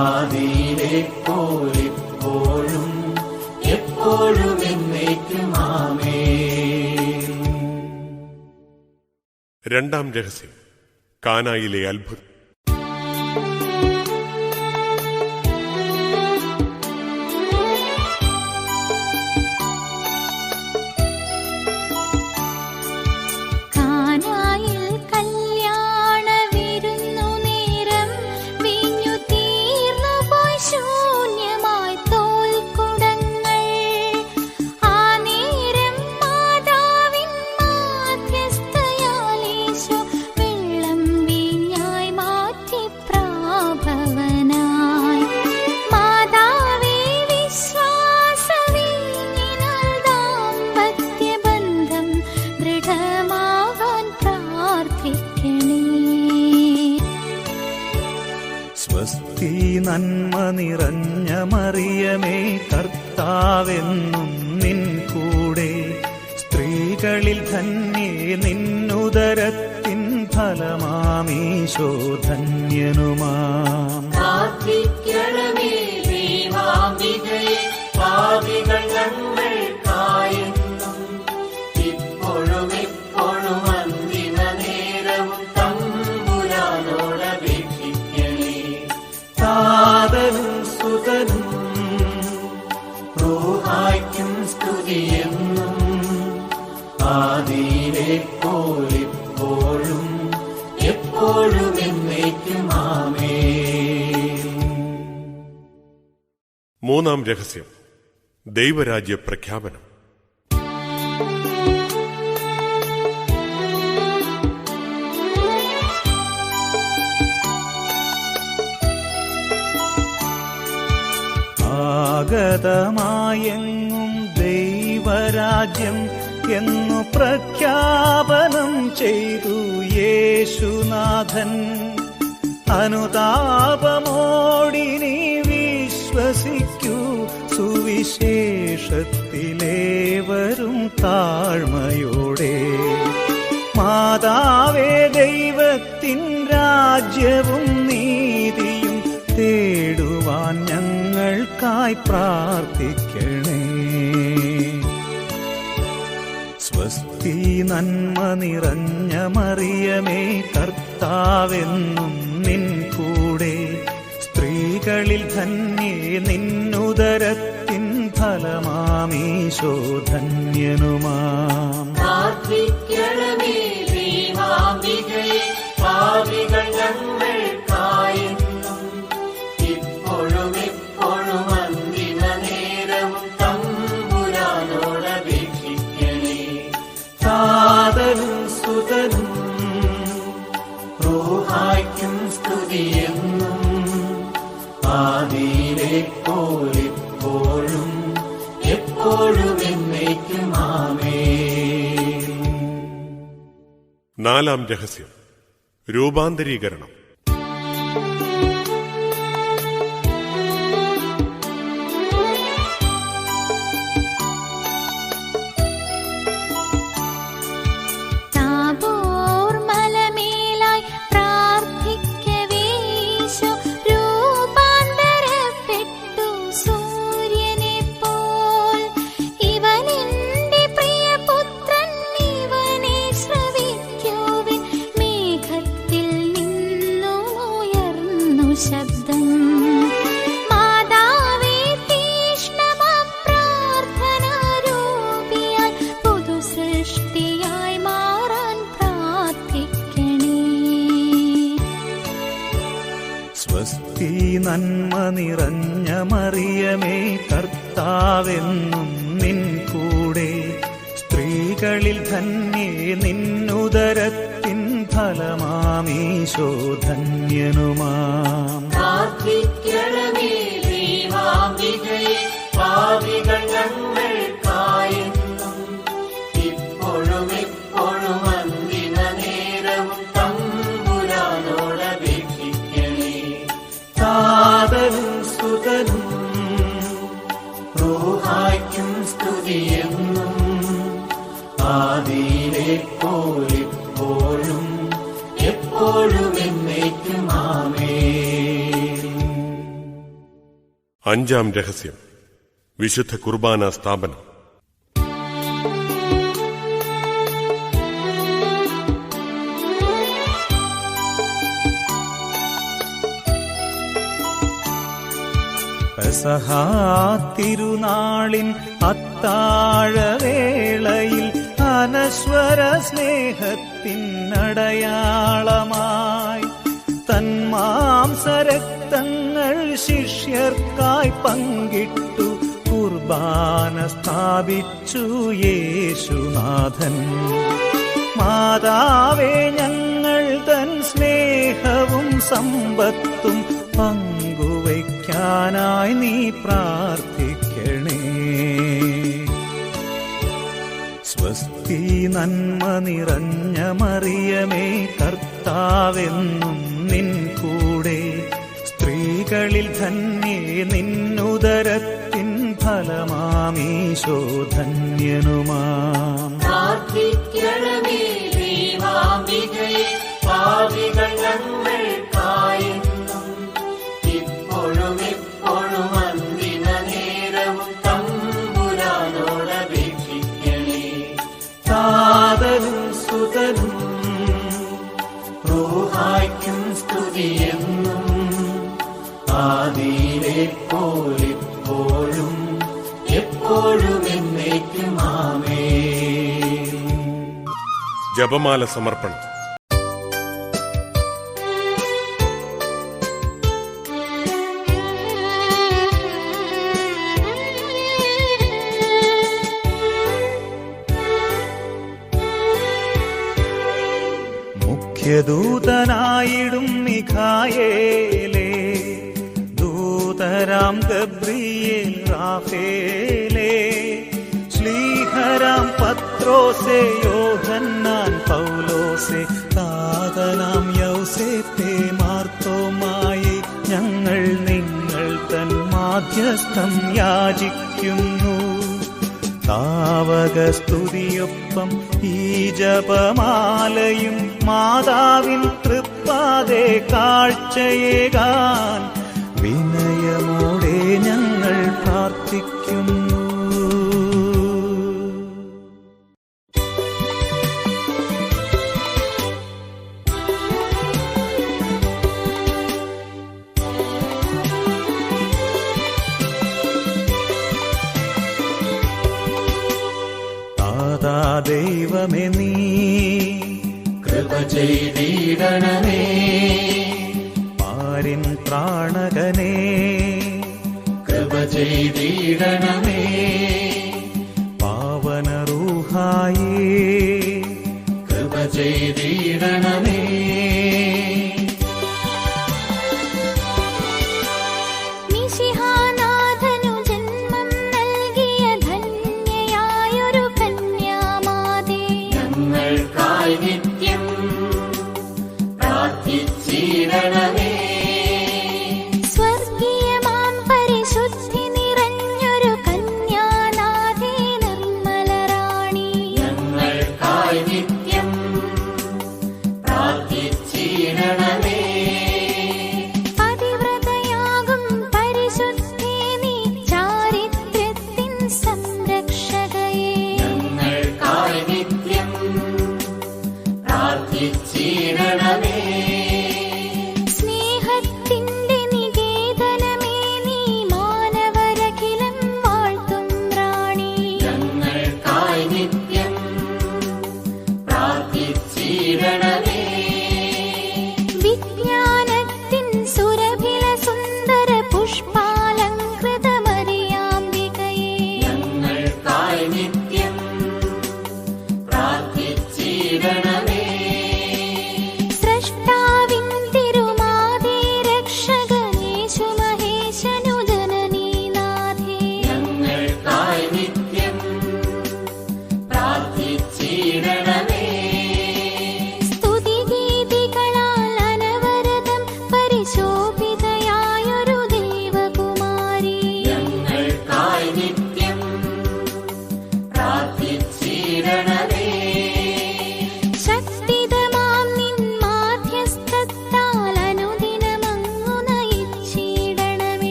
Speaker 3: ആദിയിലെ പോലിപ്പോഴും എപ്പോഴും എന്നേക്കും ആമേൻ.
Speaker 1: രണ്ടാം രഹസ്യം, കാനായിലെ അത്ഭുതം.
Speaker 4: കാനായിൽ കല്യാണ വിരുന്നു നേരം വീഞ്ഞു തീർന്നുപോയി ശൂന്യമായി തോൽക്കുടങ്ങൾ. ആ നേരം മാതാവിൻ മാധ്യസ്ഥയാൽ ഈശോ വെള്ളം വീഞ്ഞായി മാറ്റി പ്രാഭവനായി. മാതാവേ വിശ്വാസവീഞ്ഞിനാൽ ദാമ്പത്യബന്ധം ദൃഢമാവാൻ പ്രാർത്ഥിക്കണേ.
Speaker 2: സ്വസ്തി നന്മ നിറഞ്ഞ മറിയമേ കർത്താവെന്നും കർത്താവെന്നും നിൻ കൂടെ. സ്ത്രീകളിൽ ധന്യേ നിന്നുദരത്തിൻ ഫലമാമീശോ ധന്യനുമാം.
Speaker 3: പ്രാർത്ഥിക്കണമേ ദൈവാംബികയെ, പാപികൾ ഞങ്ങൾക്കായെന്നും ഇപ്പോഴും എപ്പോഴും അന്തിമ നേരവും തമ്പുരാനോടപേക്ഷിക്കണേ.
Speaker 2: താതനും സുതനും
Speaker 3: റൂഹായ്ക്കും സ്തുതിയെന്നും ആദിയിലെ പോലെപ്പോഴും എപ്പോഴും എന്നേക്കും ആമേൻ.
Speaker 1: മൂന്നാം രഹസ്യം, ദൈവരാജ്യ പ്രഖ്യാപനം.
Speaker 2: ആഗതമായെങ്ങും ദൈവരാജ്യം എന്നു പ്രഖ്യാപനം ചെയ്തു യേശുനാഥൻ. അനുതാപമോടിനി വിശ്വസിക്കൂ, സുവിശേഷത്തിലേവരും താഴ്മയോടെ. മാതാവേ, ദൈവത്തിൻ രാജ്യവും നീതിയും തേടുവാൻ ഞങ്ങൾക്കായി പ്രാർത്ഥിക്കണേ. സ്വസ്തി നന്മ നിറഞ്ഞ മറിയമേ, കർത്താവെന്നും നിൻ കൂടെ. സ്ത്രീകളിൽ ധന്യേ നിന്നുദരത്തിൻ ഫലമാമീശോ ധന്യനുമാം.
Speaker 3: പ്രാർത്ഥിക്കണമേ ദൈവാംബികയെ, പാപികൾ ഞങ്ങൾക്കായെന്നും ഇപ്പോഴും എപ്പോഴും അന്തിമ നേരവും തമ്പുരാനോടപേക്ഷിക്കണേ.
Speaker 2: താതനും സുതനും
Speaker 3: റൂഹായ്ക്കും സ്തുതിയെന്നും ആദിയിലെ പോലെപ്പോഴും എപ്പോഴും എന്നേക്കും ആമേൻ.
Speaker 1: നാലാം രഹസ്യം, രൂപാന്തരീകരണം.
Speaker 4: താബോർ മലമേലായി പ്രാർത്ഥിക്കവേ ഈശോ രൂപാന്തരപ്പെട്ടു സൂര്യനെ പോൽ. ഇവനെന്റെ പ്രിയപുത്രൻ, ഇവനെ ശ്രവിക്കുവിൻ. മേഘത്തിൽ നിന്നുമുയർന്നു ശബ്ദം. മാതാവേ, തീക്ഷ്ണമാം പ്രാർത്ഥനാരൂപിയാൽ പുതുസൃഷ്ടിയായി മാറാൻ പ്രാർത്ഥിക്കണേ.
Speaker 2: സ്വസ്തി നന്മ നിറഞ്ഞ മറിയമേ, കർത്താവെന്നും നിൻ കൂടെ. സ്ത്രീകളിൽ ധന്യേ നിന്നുദരത്തിൻ ഫലമാമീശോ ധന്യനുമാം.
Speaker 3: പ്രാർത്ഥിക്കണമേ ദൈവാംബികയെ, പാപികൾ ഞങ്ങൾക്കായെന്നും ഇപ്പോഴും എപ്പോഴും അന്തിമ നേരവും തമ്പുരാനോടപേക്ഷിക്കണേ.
Speaker 2: താതനും സുതനും
Speaker 3: റൂഹായ്ക്കും സ്തുതിയെന്നും ആദിയിലെ പോലെപ്പോഴും എപ്പോഴും എന്നേക്കും ആമേൻ.
Speaker 1: അഞ്ചാം രഹസ്യം, വിശുദ്ധ കുർബാന സ്ഥാപനം.
Speaker 2: പെസഹാ തിരുനാളിൻ അത്താഴവേളയിൽ അനശ്വര സ്നേഹത്തിനടയാളമായി തന്മാംസരക്തങ്ങൾ ശിഷ്യർക്കായി പങ്കിട്ടു കുർബാന സ്ഥാപിച്ചു യേശുനാഥൻ. മാതാവേ, ഞങ്ങൾ തൻ സ്നേഹവും സമ്പത്തും പങ്കുവയ്ക്കാനായി നീ പ്രാർത്ഥിക്കണേ. സ്വസ്തി നന്മ നിറഞ്ഞ മറിയമേ, കർത്താവെന്നും നിൻ കൂടെ. സ്ത്രീകളിൽ ധന്യേ നിന്നുദരത്തിൻ ഫലമാമീശോ ധന്യനുമാം.
Speaker 3: പ്രാർത്ഥിക്കണമേ ദൈവാംബികയെ, പാപികൾ ഞങ്ങൾക്കായെന്നും ഇപ്പോഴും എപ്പോഴും അന്തിമ നേരവും തമ്പുരാനോടപേക്ഷിക്കണേ.
Speaker 2: താതനും സുതനും
Speaker 3: റൂഹായ്ക്കും സ്തുതിയെന്നും ആദിയിലെ പോലെപ്പോഴും എപ്പോഴും എന്നേക്കും ആമേൻ.
Speaker 1: ജപമാല സമർപ്പണം.
Speaker 2: മുഖ്യദൂതനായിടും മിഖായേലേ, ദൂതരാം ഗബ്രിയേൽ റാഫേലേ, ശ്ലീഹരാം പത്രോസേ യോഹന്നാൻ പൗലോസേ, താതനാം യൗസേപ്പേ മാർത്തോമായി, ഞങ്ങൾ നിങ്ങൾ തൻ മാധ്യസ്ഥം യാചിക്കുന്നു. താവകസ്തുതിയൊപ്പം ഈ ജപമാലയും മാതാവിൻ തൃപ്പാതെ കാഴ്ചയേകാൻ വിനയമോടെ ഞങ്ങൾ പ്രാർത്ഥിക്കുന്നു. ദൈവമേ നീ
Speaker 3: കൃപ ചെയ്തിടണമേ.
Speaker 2: പാരിൻ പ്രാണകനേ
Speaker 3: കൃപ ചെയ്തിടണമേ.
Speaker 2: പാവന റൂഹായേ
Speaker 3: കൃപ ചെയ്തിടണമേ. നിത്യം പ്രാർത്ഥിച്ചിടണമേ.
Speaker 4: സ്വർഗീയമാം പരിശുദ്ധി നിറഞ്ഞൊരു കന്യാനാഥേ നിർമ്മലറാണി,
Speaker 3: ഞങ്ങൾക്കായി നിത്യം പ്രാർത്ഥിച്ചിടണമേ.
Speaker 4: പതിവ്രതയാകും പരിശുദ്ധേ നീ ചാരിത്രത്തിൻ സംരക്ഷകയേ,
Speaker 3: ഞങ്ങൾക്കായി നിത്യം പ്രാർത്ഥിച്ചിടണമേ.
Speaker 4: സ്നേഹ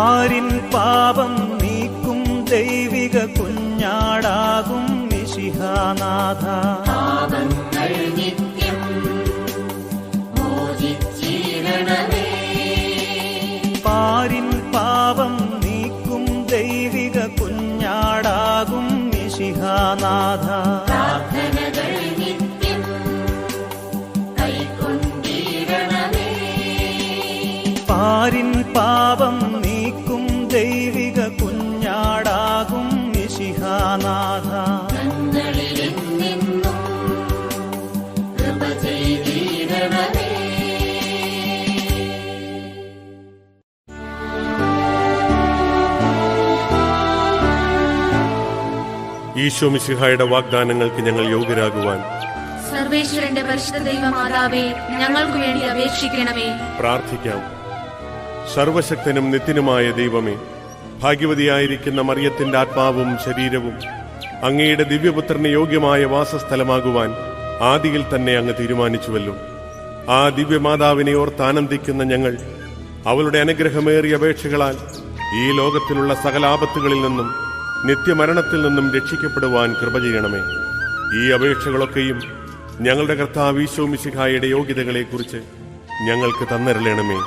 Speaker 2: പാരിൻ പാപം നീക്കും ദൈവിക കുഞ്ഞാടാകും മിശിഹാനാഥ.
Speaker 3: പാപങ്ങൾ നിത്യം മോചിച്ചിടണമേ.
Speaker 2: പാരിൻ പാപം നീക്കും ദൈവിക കുഞ്ഞാടാകും മിശിഹാനാഥ.
Speaker 3: പ്രാർത്ഥനകൾ നിത്യം കൈക്കൊണ്ടിടണമേ.
Speaker 2: പാരിൻ പാപം നീക്കും ദൈവിക കുഞ്ഞാടാകും മിശിഹാനാഥ.
Speaker 3: ഞങ്ങളിലെന്നെന്നും കൃപ ചെയ്തിടണമേ.
Speaker 1: ഈശോ മിശിഹായുടെ വാഗ്ദാനങ്ങൾക്ക് ഞങ്ങൾ യോഗ്യരാകുവാൻ
Speaker 5: സർവേശ്വരന്റെ പരിശുദ്ധ ദൈവമാതാവേ, ഞങ്ങൾക്ക് വേണ്ടി അപേക്ഷിക്കണമേ.
Speaker 1: പ്രാർത്ഥിക്കാം. സർവശക്തനും നിത്യനുമായ ദൈവമേ, ഭാഗ്യവതിയായിരിക്കുന്ന മറിയത്തിന്റെ ആത്മാവും ശരീരവും അങ്ങയുടെ ദിവ്യപുത്രന് യോഗ്യമായ വാസസ്ഥലമാകുവാൻ ആദിയിൽ തന്നെ അങ്ങ് തീരുമാനിച്ചുവല്ലോ. ആ ദിവ്യമാതാവിനെ ഓർത്താനന്ദിക്കുന്ന ഞങ്ങൾ അവളുടെ അനുഗ്രഹമേറിയ അപേക്ഷകളാൽ ഈ ലോകത്തിലുള്ള സകല ആപത്തുകളിൽ നിന്നും നിത്യമരണത്തിൽ നിന്നും രക്ഷിക്കപ്പെടുവാൻ കൃപ ചെയ്യണമേ. ഈ അപേക്ഷകളൊക്കെയും ഞങ്ങളുടെ കർത്താവ് ഈശോ മിശിഹായുടെ യോഗ്യതകളെക്കുറിച്ച് ഞങ്ങൾക്ക് തന്നരുളണമേ.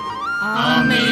Speaker 5: ആമേൻ.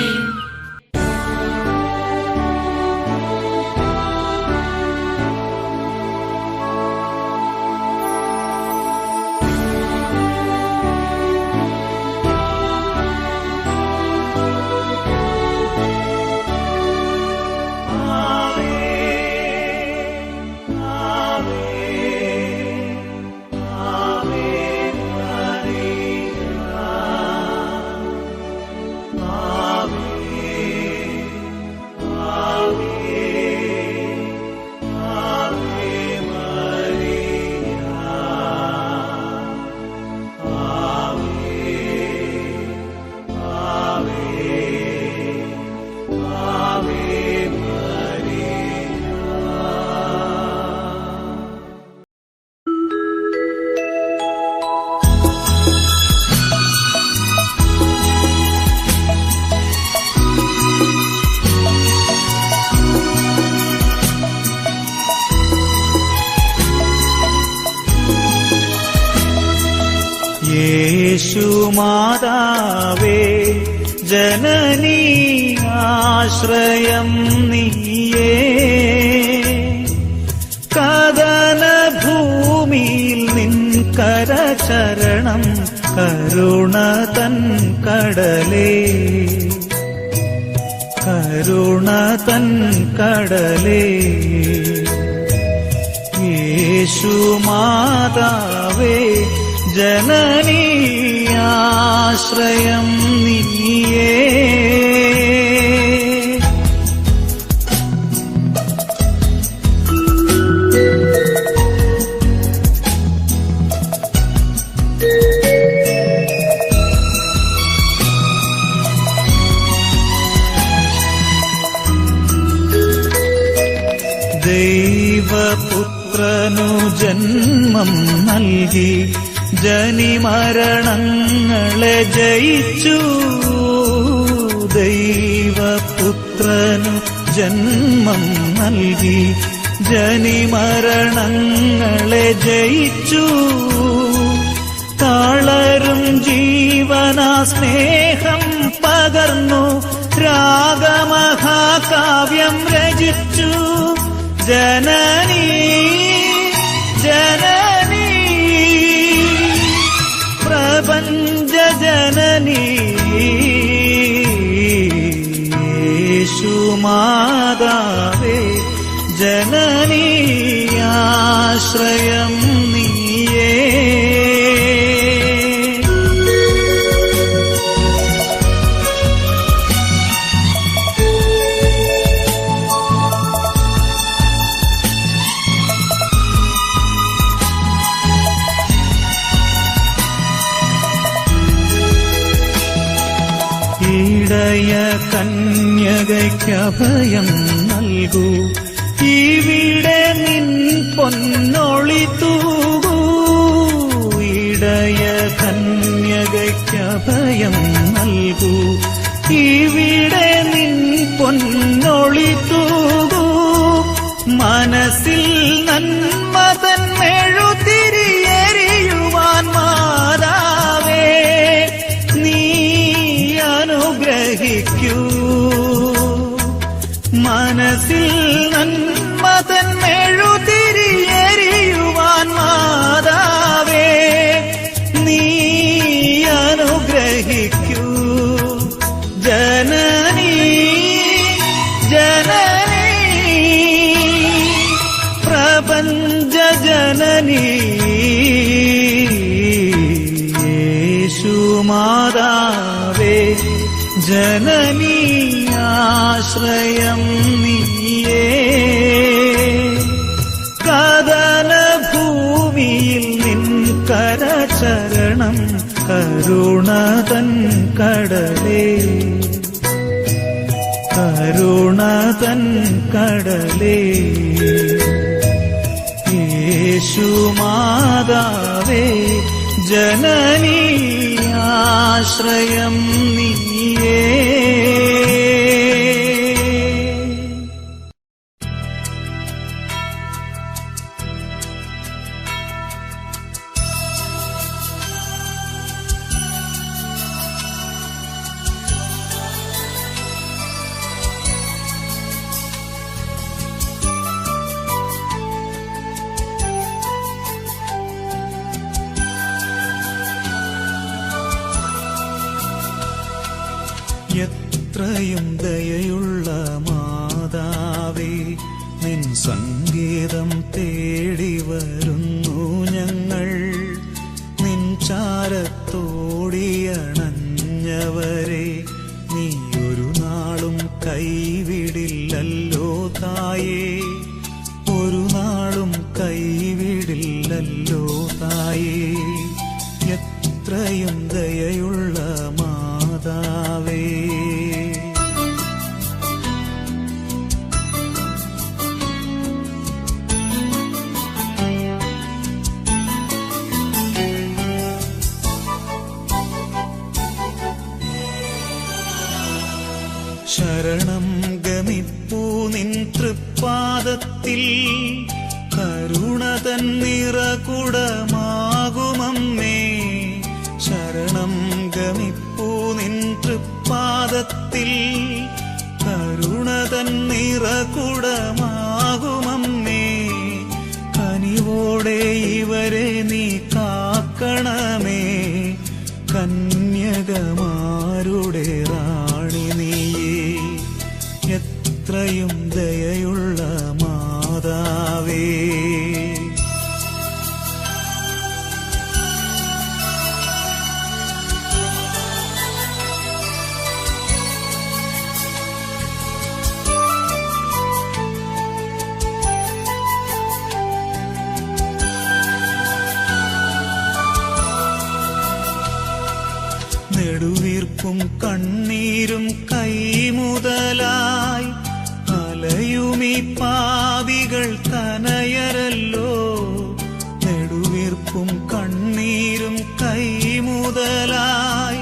Speaker 2: യേശുമാതാവേ ജനനീ ആശ്രയം നീയേ. കദനഭൂമിയിൽ നിൻ കരചരണം കരുണ തൻ കടലേ. കരുണ തൻ കടലേ. യേശുമാതാവേ ജനനീ ആശ്രയം നീയേ. ദൈവപുത്രനു ജന്മം നൽകി ജനിമരണങ്ങളെ ജയിച്ചു. ദൈവപുത്രനു ജന്മം നൽകി ജനിമരണങ്ങളെ ജയിച്ചു. തളരും ജീവനാ സ്നേഹം പകർന്നു രാഗമഹാകാവ്യം രചിച്ചു. ജനനീ ജനനീ പ്രപഞ്ച ജനനീ യേശുമാതാവേ ജനനീ ആശ്രയം നീയേ. ഇടയ കന്യകയ്ക്കഭയം നൽകൂ. ഇവിടെ നിൻ പൊന്നൊളി തൂകൂ. ഇടയ കന്യകയ്ക്കഭയം നൽകൂ. ഇവിടെ നിൻ പൊന്നൊളി മനസ്സിൽ നന്മതൻ മെഴുതിരിയെരിയുവാൻ മാതാവേ നീ അനുഗ്രഹിക്കൂ. മനസ്സിൽ നന്മതൻ മെഴുതിരിയെരിയുവാൻ മാതാവേ നീ അനുഗ്രഹിക്കൂ. ജനനീ ജനനീ പ്രപഞ്ച ജനനീ യേശുമാതാവേ ജനനീ ആശ്രയം നീയേ. കദന ഭൂമിയിൽ നിൻ കരചരണം കരുണതൻ കടലേ കരുണതൻ കടലേ. യേശുമാതാവേ ജനനീ ആശ്രയം നീയേ. എത്രയും ദയയുള്ള മാതാവേ നിൻ സംഗീതം തേടി വരുന്നു ഞങ്ങൾ. നിൻ ചാരത്തോടിയണഞ്ഞവരെ നീ ഒരു നാളും കൈവിടില്ലല്ലോ തായേ. ഒരു നാളും കൈവിടില്ലല്ലോ തായേ. എത്രയും ദയയുള്ള മാതാവേ. ശരണം ഗമിപ്പൂ നിൻ തൃപ്പാദത്തിൽ കരുണതൻ നിറകുടമാകുമമ്മേ. ശരണം ഗമിപ്പൂ നിൻ തൃപ്പാദത്തിൽ കരുണതൻ നിറകുടമാകുമമ്മേ. കനിവോടെ ഇവരെ നീ കാക്കണമേ. കന്യകമാരുടെ റാണി നീയേ. എത്രയും ദയയുള്ള മാതാവേ. നെടുവീർപ്പും കണ്ണീരും കൈമുതലായി അലയുമീ പാപികൾ കനയരല്ലോ. നെടുവീർപ്പും കണ്ണീരും കൈമുതലായി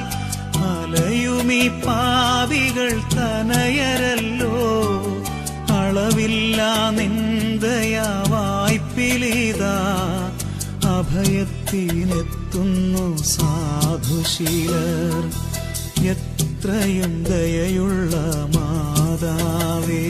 Speaker 2: അലയുമീ പാപികൾ കനയരല്ലോ. അളവില്ലാ നിന്ദയാ വായ്പിലിതാ അഭയത്തിനെത്തുന്നു സാധുശീലർ. എത്രയും ദയയുള്ള മാതാവേ.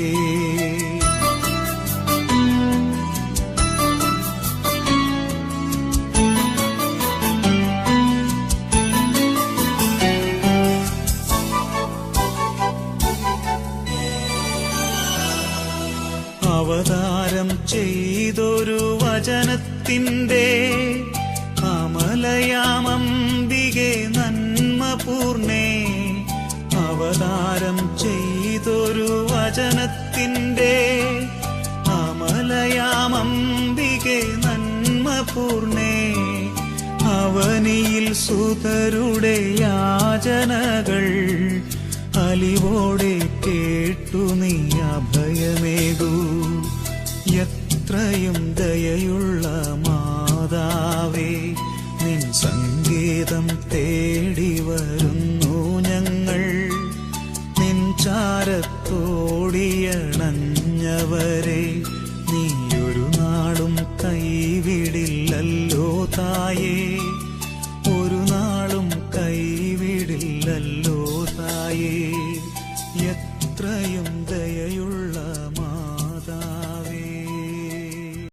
Speaker 2: അവതാരം ചെയ്തൊരു വചനത്തിന്റെ അമലയാമംബികെ നന്മപൂർണേ. അവതാരം ചെയ്തൊരു വചനത്തിന്റെ അമലയാമംബികെ നന്മപൂർണേ. അവനിയിൽ സുതരുടെ യാചനകൾ അലിവോടെ കേട്ടു നീ അഭയമേകൂ. എത്രയും ദയയുള്ള മാതാവേ നിൻ സംഗീതം തേടി വരുന്നു ഞങ്ങൾ. നിൻ ചാരത്തോടിയണഞ്ഞവരെ നീയൊരു തായേ